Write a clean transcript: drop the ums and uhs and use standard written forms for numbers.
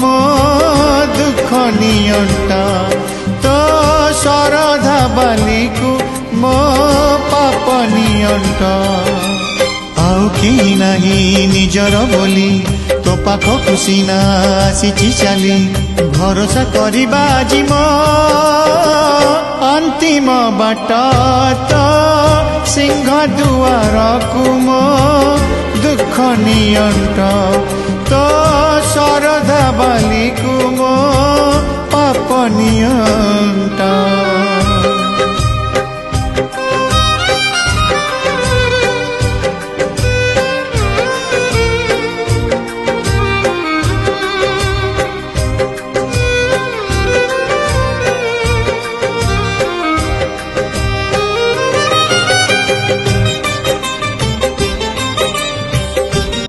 मो दुख नियंता तो शरधा बाली को मो पाप नियंता आउ कि नहीं निजर बोली तो पाख खुशी ना आसी चली भरोसा करवा जी मो अंतिम बाट तो सिंह दुआर को मो दुख नियंत तो शरधा बाली को मो पाप नियंत।